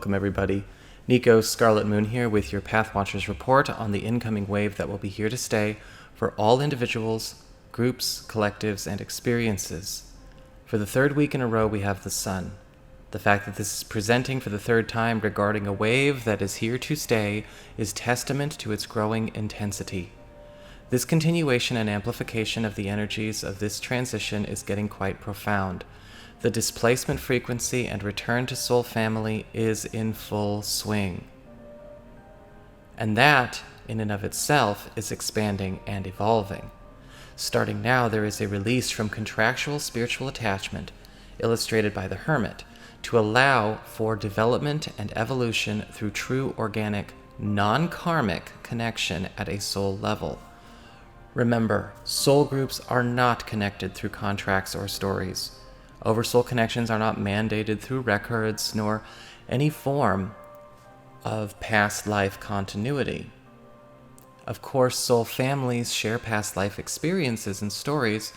Welcome everybody. NICO Scarlet Moon here with your Pathwatchers report on the incoming wave that will be here to stay for all individuals, groups, collectives, and experiences. For the third week in a row, we have the Sun. The fact that this is presenting for the third time regarding a wave that is here to stay is testament to its growing intensity. This continuation and amplification of the energies of this transition is getting quite profound. The displacement frequency and return to soul family is in full swing. And that, in and of itself, is expanding and evolving. Starting now, there is a release from contractual spiritual attachment, illustrated by the Hermit, to allow for development and evolution through true organic, non-karmic connection at a soul level. Remember, soul groups are not connected through contracts or stories. Oversoul connections are not mandated through records nor any form of past life continuity. Of course, soul families share past life experiences and stories,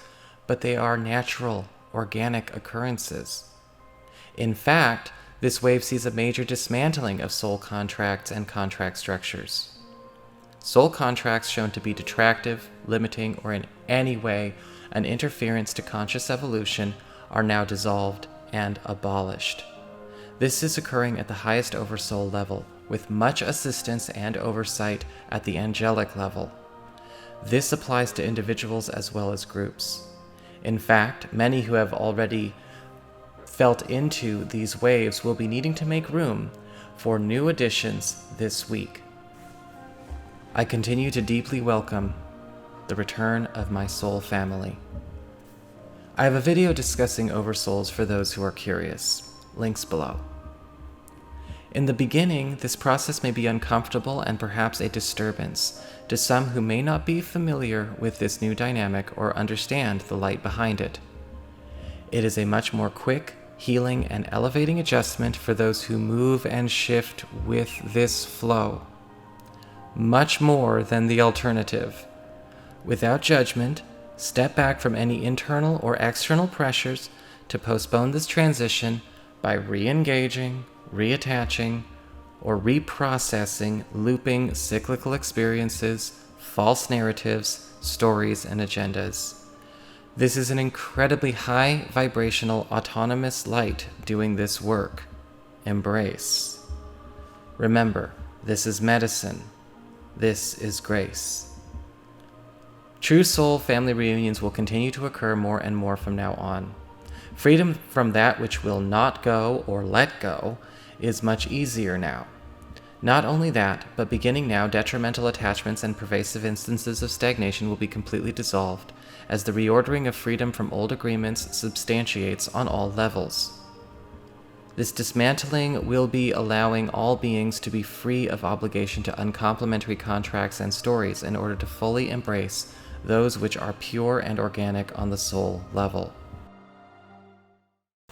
but they are natural, organic occurrences. In fact, this wave sees a major dismantling of soul contracts and contract structures. Soul contracts shown to be detractive, limiting, or in any way an interference to conscious evolution are now dissolved and abolished. This is occurring at the highest Oversoul level, with much assistance and oversight at the angelic level. This applies to individuals as well as groups. In fact, many who have already felt into these waves will be needing to make room for new additions this week. I continue to deeply welcome the return of my soul family. I have a video discussing oversouls for those who are curious. Links below. In the beginning, this process may be uncomfortable and perhaps a disturbance to some who may not be familiar with this new dynamic or understand the light behind it. It is a much more quick, healing, and elevating adjustment for those who move and shift with this flow. Much more than the alternative. Without judgment, step back from any internal or external pressures to postpone this transition by re-engaging, reattaching, or reprocessing looping cyclical experiences, false narratives, stories, and agendas. This is an incredibly high vibrational autonomous light doing this work. Embrace. Remember, this is medicine. This is grace. True soul family reunions will continue to occur more and more from now on. Freedom from that which will not go or let go is much easier now. Not only that, but beginning now, detrimental attachments and pervasive instances of stagnation will be completely dissolved, as the reordering of freedom from old agreements substantiates on all levels. This dismantling will be allowing all beings to be free of obligation to uncomplimentary contracts and stories in order to fully embrace those which are pure and organic on the soul level.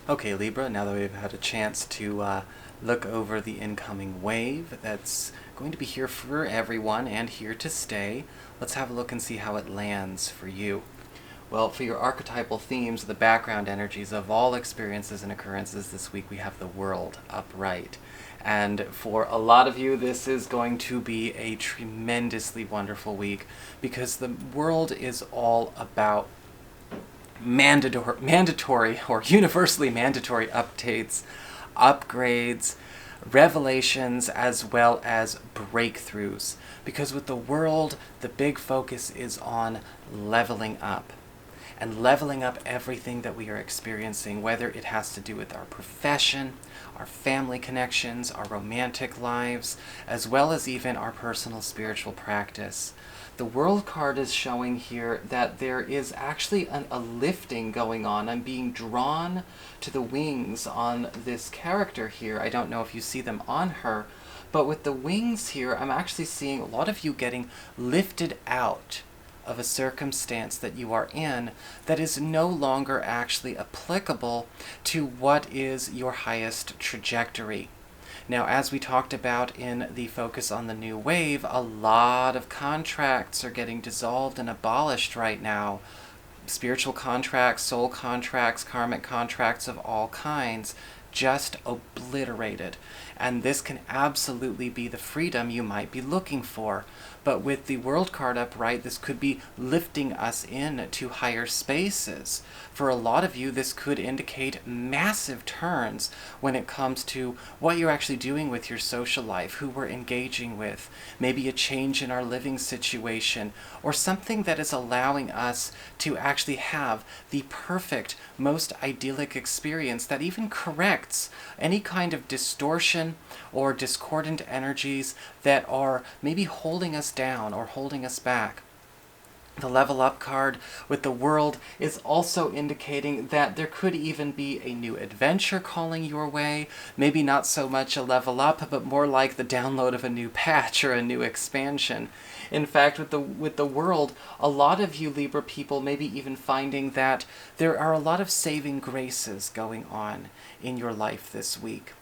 Okay, Libra, now that we've had a chance to look over the incoming wave that's going to be here for everyone and here to stay, let's have a look and see how it lands for you. Well, for your archetypal themes, the background energies of all experiences and occurrences this week, we have the world upright. And for a lot of you, this is going to be a tremendously wonderful week because the world is all about mandatory or universally mandatory updates, upgrades, revelations, as well as breakthroughs. Because with the world, the big focus is on leveling up. And leveling up everything that we are experiencing, whether it has to do with our profession, our family connections, our romantic lives, as well as even our personal spiritual practice. The World card is showing here that there is actually a lifting going on. I'm being drawn to the wings on this character here. I don't know if you see them on her, but with the wings here, I'm actually seeing a lot of you getting lifted out of a circumstance that you are in that is no longer actually applicable to what is your highest trajectory. Now, as we talked about in the focus on the new wave, a lot of contracts are getting dissolved and abolished right now. Spiritual contracts, soul contracts, karmic contracts of all kinds, just obliterated. And this can absolutely be the freedom you might be looking for. But with the World card upright, this could be lifting us in to higher spaces. For a lot of you, this could indicate massive turns when it comes to what you're actually doing with your social life, who we're engaging with, maybe a change in our living situation, or something that is allowing us to actually have the perfect, most idyllic experience that even corrects any kind of distortion or discordant energies that are maybe holding us down or holding us back. The level up card with the World is also indicating that there could even be a new adventure calling your way. Maybe not so much a level up, but more like the download of a new patch or a new expansion. In fact, with the World, a lot of you Libra people may be even finding that there are a lot of saving graces going on in your life this week.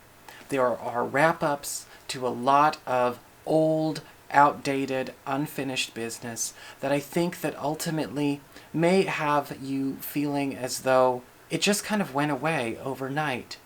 There are wrap-ups to a lot of old, outdated, unfinished business that I think that ultimately may have you feeling as though it just kind of went away overnight.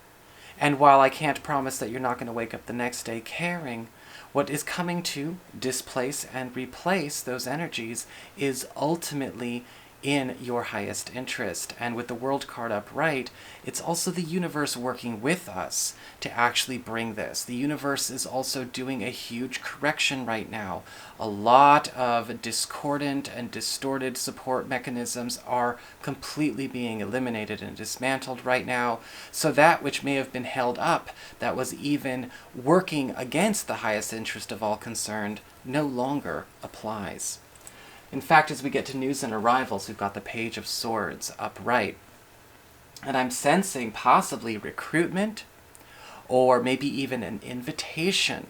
And while I can't promise that you're not going to wake up the next day caring, what is coming to displace and replace those energies is ultimately in your highest interest. And with the World card upright, it's also the universe working with us to actually bring this. The universe is also doing a huge correction right now. A lot of discordant and distorted support mechanisms are completely being eliminated and dismantled right now. So that which may have been held up, that was even working against the highest interest of all concerned, no longer applies. In fact, as we get to news and arrivals, we've got the Page of Swords upright. And I'm sensing possibly recruitment, or maybe even an invitation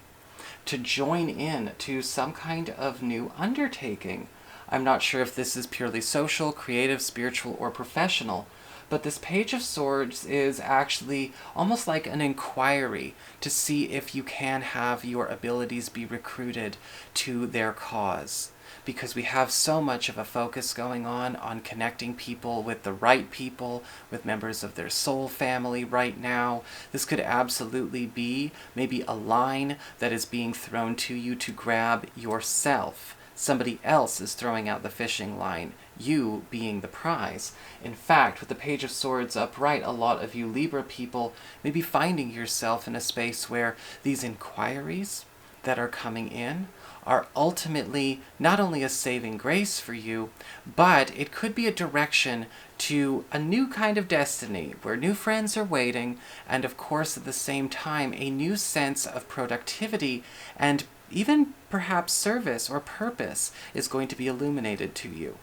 to join in to some kind of new undertaking. I'm not sure if this is purely social, creative, spiritual, or professional, but this Page of Swords is actually almost like an inquiry to see if you can have your abilities be recruited to their cause. Because we have so much of a focus going on connecting people with the right people, with members of their soul family right now. This could absolutely be maybe a line that is being thrown to you to grab yourself. Somebody else is throwing out the fishing line, you being the prize. In fact, with the Page of Swords upright, a lot of you Libra people may be finding yourself in a space where these inquiries that are coming in are ultimately not only a saving grace for you, but it could be a direction to a new kind of destiny where new friends are waiting, and of course at the same time a new sense of productivity and even perhaps service or purpose is going to be illuminated to you.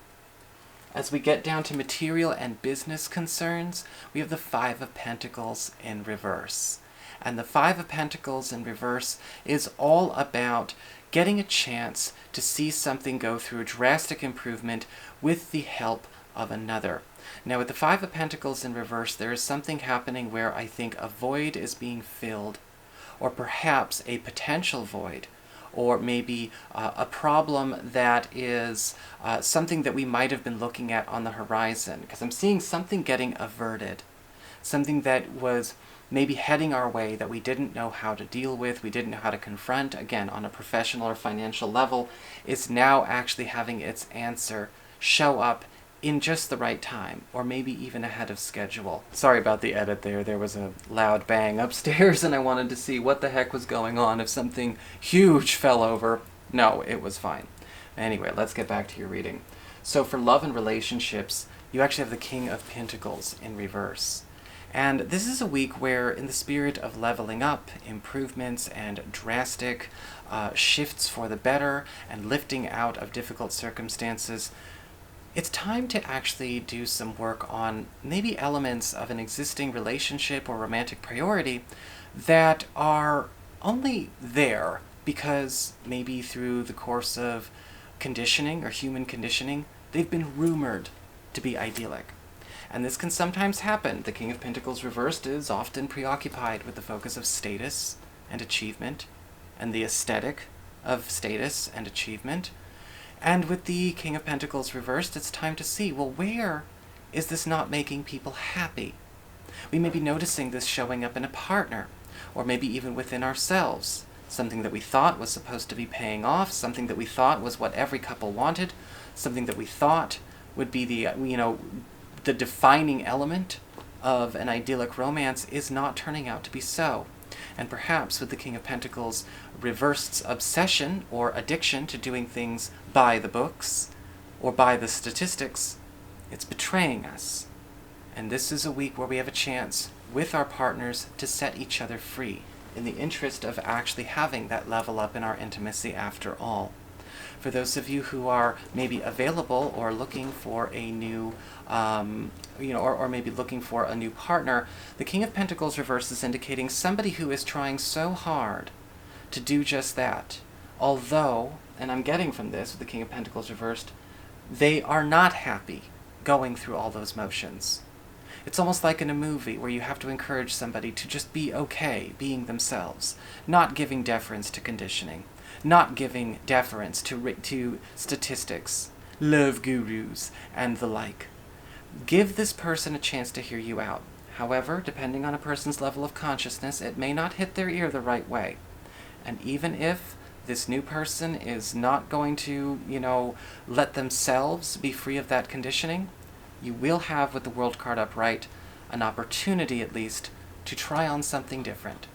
As we get down to material and business concerns, we have the Five of Pentacles in reverse. And the Five of Pentacles in reverse is all about getting a chance to see something go through a drastic improvement with the help of another. Now with the Five of Pentacles in reverse, there is something happening where I think a void is being filled, or perhaps a potential void, or maybe a problem that is something that we might have been looking at on the horizon, because I'm seeing something getting averted, something that was maybe heading our way that we didn't know how to deal with, we didn't know how to confront, again, on a professional or financial level, is now actually having its answer show up in just the right time, or maybe even ahead of schedule. Sorry about the edit there. There was a loud bang upstairs and I wanted to see what the heck was going on, if something huge fell over. No, it was fine. Anyway, let's get back to your reading. So for love and relationships, you actually have the King of Pentacles in reverse. And this is a week where, in the spirit of leveling up, improvements, and drastic shifts for the better, and lifting out of difficult circumstances, it's time to actually do some work on maybe elements of an existing relationship or romantic priority that are only there because maybe through the course of conditioning or human conditioning, they've been rumored to be idyllic. And this can sometimes happen. The King of Pentacles reversed is often preoccupied with the focus of status and achievement, and the aesthetic of status and achievement. And with the King of Pentacles reversed, it's time to see, well, where is this not making people happy? We may be noticing this showing up in a partner. or maybe even within ourselves. Something that we thought was supposed to be paying off, something that we thought was what every couple wanted, something that we thought would be the defining element of an idyllic romance is not turning out to be so. And perhaps with the King of Pentacles' reversed obsession or addiction to doing things by the books or by the statistics, it's betraying us. And this is a week where we have a chance with our partners to set each other free in the interest of actually having that level up in our intimacy after all. For those of you who are maybe available or looking for a new, or maybe looking for a new partner, the King of Pentacles reverse is indicating somebody who is trying so hard to do just that. Although, and I'm getting from this with the King of Pentacles reversed, they are not happy going through all those motions. It's almost like in a movie where you have to encourage somebody to just be okay being themselves, not giving deference to conditioning, not giving deference to statistics, love gurus, and the like. Give this person a chance to hear you out. However, depending on a person's level of consciousness, it may not hit their ear the right way. And even if this new person is not going to, let themselves be free of that conditioning, you will have, with the World card upright, an opportunity at least to try on something different.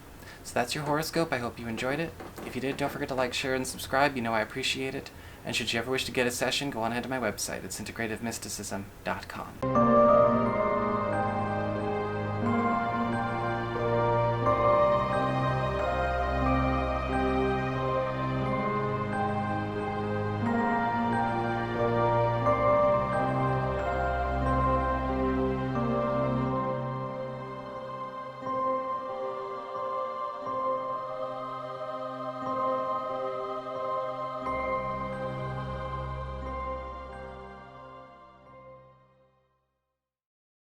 So that's your horoscope. I hope you enjoyed it. If you did, don't forget to like, share, and subscribe. I appreciate it. And should you ever wish to get a session, go on ahead to my website. It's integrativemysticism.com.